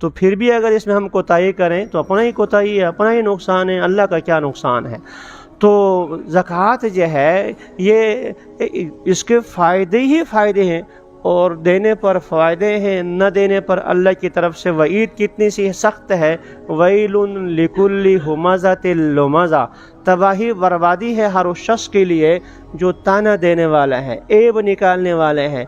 تو پھر بھی اگر اس میں ہم کوتاہی کریں تو اپنا ہی کوتاہی ہے، اپنا ہی نقصان ہے، اللہ کا کیا نقصان ہے۔ تو زکوٰۃ جو ہے یہ اس کے فائدے ہی فائدے ہیں، اور دینے پر فائدے ہیں، نہ دینے پر اللہ کی طرف سے وعید کتنی سی سخت ہے۔ ویل لکل ہمزۃ لمزہ، تباہی بربادی ہے ہر اس شخص کے لیے جو تانا دینے والا ہے، عیب نکالنے والے ہیں۔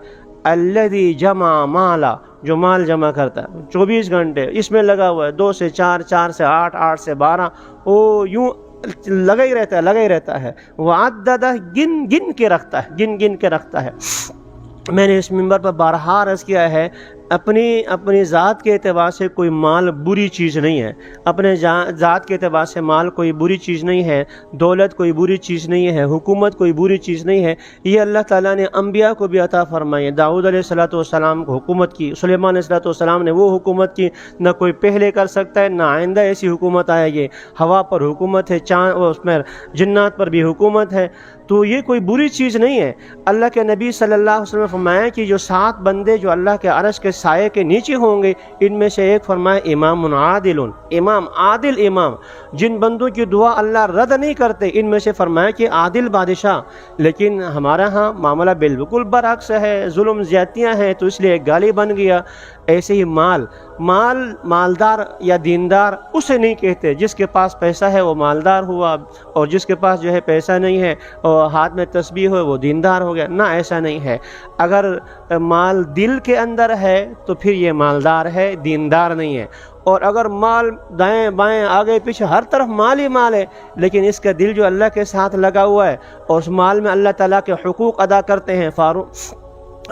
الذی جمع مالا، جو مال جمع کرتا ہے 24 گھنٹے اس میں لگا ہوا ہے، 2 سے 4، 4 سے 8، 8 سے 12، وہ یوں لگا ہی رہتا ہے۔ وعددہ، گن گن کے رکھتا ہے۔ میں نے اس منبر پر بارہا عرض کیا ہے، اپنی ذات کے اعتبار سے کوئی مال بری چیز نہیں ہے، اپنے ذات کے اعتبار سے مال کوئی بری چیز نہیں ہے، دولت کوئی بری چیز نہیں ہے، حکومت کوئی بری چیز نہیں ہے۔ یہ اللہ تعالیٰ نے انبیاء کو بھی عطا فرمائی ہے۔ داؤد علیہ السلام کو حکومت کی، سلیمان علیہ السلام نے وہ حکومت کی، نہ کوئی پہلے کر سکتا ہے، نہ آئندہ ایسی حکومت آئے گی۔ ہوا پر حکومت ہے، اس میں جنات پر بھی حکومت ہے، تو یہ کوئی بری چیز نہیں ہے۔ اللہ کے نبی صلی اللہ علیہ وسلم نے فرمایا کہ جو 7 بندے جو اللہ کے عرش کے سائے کے نیچے ہوں گے، ان میں سے ایک فرمایا امام عادل، عادل امام، جن بندوں کی دعا اللہ رد نہیں کرتے، ان میں سے فرمایا کہ عادل بادشاہ۔ لیکن ہمارے ہاں معاملہ بالکل برعکس ہے، ظلم زیادتیاں ہیں، تو اس لیے ایک گالی بن گیا۔ ایسے ہی مالدار یا دیندار اسے نہیں کہتے، جس کے پاس پیسہ ہے وہ مالدار ہوا، اور جس کے پاس جو ہے پیسہ نہیں ہے اور ہاتھ میں تسبیح ہو وہ دیندار ہو گیا، نہ ایسا نہیں ہے۔ اگر مال دل کے اندر ہے تو پھر یہ مالدار ہے، دیندار نہیں ہے۔ اور اگر مال دائیں بائیں آگے پیچھے ہر طرف مال ہی مال ہے، لیکن اس کا دل جو اللہ کے ساتھ لگا ہوا ہے اور اس مال میں اللہ تعالیٰ کے حقوق ادا کرتے ہیں،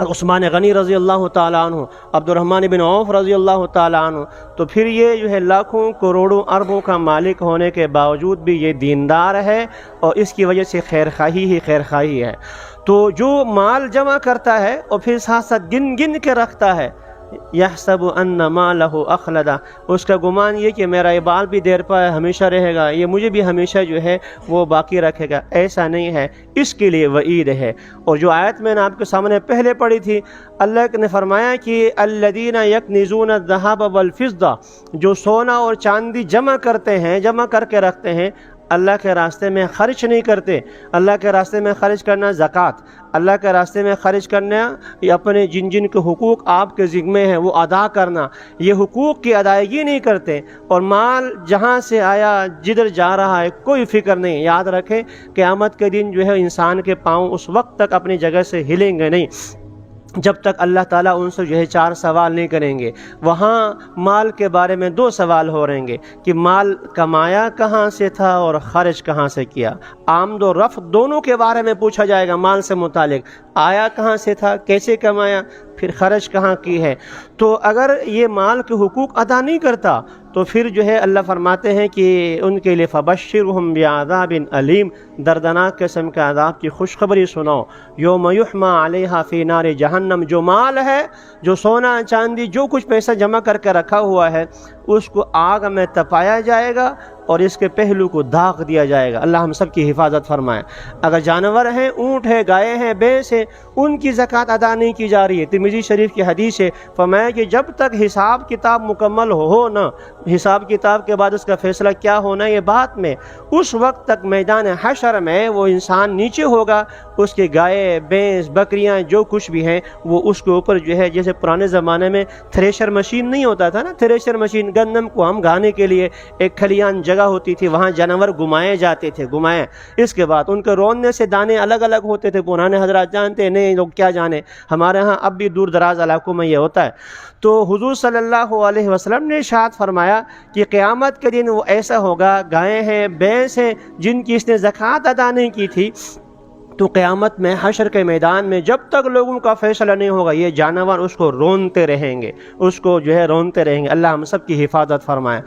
عثمان غنی رضی اللہ تعالیٰ عنہ، عبد الرحمن بن عوف رضی اللہ تعالیٰ عنہ، تو پھر یہ جو ہے لاکھوں کروڑوں اربوں کا مالک ہونے کے باوجود بھی یہ دیندار ہے، اور اس کی وجہ سے خیرخواہی ہے۔ تو جو مال جمع کرتا ہے اور پھر ساتھ ساتھ گن کے رکھتا ہے، یحسب ان مالہ اخلدہ، اس کا گمان یہ کہ میرا یہ بال بھی دیر پا ہمیشہ رہے گا، یہ مجھے بھی ہمیشہ جو ہے وہ باقی رکھے گا، ایسا نہیں ہے، اس کے لیے وعید ہے۔ اور جو آیت میں نے آپ کے سامنے پہلے پڑھی تھی، اللہ نے فرمایا کہ الذین یکنزون الذھب والفضہ، جو سونا اور چاندی جمع کر کے رکھتے ہیں، اللہ کے راستے میں خرچ نہیں کرتے۔ اللہ کے راستے میں خرچ کرنا زکوٰۃ، اللہ کے راستے میں خرچ کرنا، یہ اپنے جن کے حقوق آپ کے ذمے ہیں وہ ادا کرنا، یہ حقوق کی ادائیگی نہیں کرتے۔ اور مال جہاں سے آیا جدھر جا رہا ہے کوئی فکر نہیں۔ یاد رکھیں قیامت کے دن جو ہے انسان کے پاؤں اس وقت تک اپنی جگہ سے ہلیں گے نہیں جب تک اللہ تعالیٰ ان سے جو ہے 4 سوال نہیں کریں گے۔ وہاں مال کے بارے میں 2 سوال ہو رہیں گے کہ مال کمایا کہاں سے تھا اور خرچ کہاں سے کیا۔ آمد و رفع دونوں کے بارے میں پوچھا جائے گا مال سے متعلق، آیا کہاں سے تھا، کیسے کمایا، پھر خرچ کہاں کی ہے۔ تو اگر یہ مال کے حقوق ادا نہیں کرتا تو پھر جو ہے اللہ فرماتے ہیں کہ ان کے لیے فبشرہم بعذاب علیم، دردناک قسم کے عذاب کی خوشخبری سناؤ۔ یوم یحمى علیہا فی نار جہنم، جو مال ہے، جو سونا چاندی، جو کچھ پیسہ جمع کر کے رکھا ہوا ہے، اس کو آگ میں تپایا جائے گا اور اس کے پہلو کو داغ دیا جائے گا۔ اللہ ہم سب کی حفاظت فرمائے۔ اگر جانور ہیں، اونٹ ہے، گائے ہیں، بھینس ہے، ان کی زکوٰۃ ادا نہیں کی جا رہی ہے، ترمذی شریف کی حدیث ہے، فرمایا کہ جب تک حساب کتاب مکمل ہو نہ، حساب کتاب کے بعد اس کا فیصلہ کیا ہونا یہ بات میں، اس وقت تک میدان حشر میں وہ انسان نیچے ہوگا، اس کے گائے، بھینس، بکریاں جو کچھ بھی ہیں وہ اس کے اوپر جو ہے، جیسے پرانے زمانے میں تھریشر مشین نہیں ہوتا تھا نا، تھریشر مشین، گندم کو ہم گھانے کے لیے ایک کھلیان جگہ ہوتی تھی، وہاں جانور گھمائے جاتے تھے، اس کے بعد ان کے روننے سے دانے الگ الگ ہوتے تھے۔ پرانے حضرات جانتے نہیں، لوگ کیا جانے، ہمارے ہاں اب بھی دور دراز علاقوں میں یہ ہوتا ہے۔ تو حضور صلی اللہ علیہ وسلم نے ارشاد فرمایا کہ قیامت کے دن وہ ایسا ہوگا، گائے ہیں، بھینس ہیں، جن کی اس نے زکوٰۃ ادا نہیں کی تھی، تو قیامت میں حشر کے میدان میں جب تک لوگوں کا فیصلہ نہیں ہوگا یہ جانور اس کو رونتے رہیں گے، اس کو جو ہے رونتے رہیں گے۔ اللہ ہم سب کی حفاظت فرمائے۔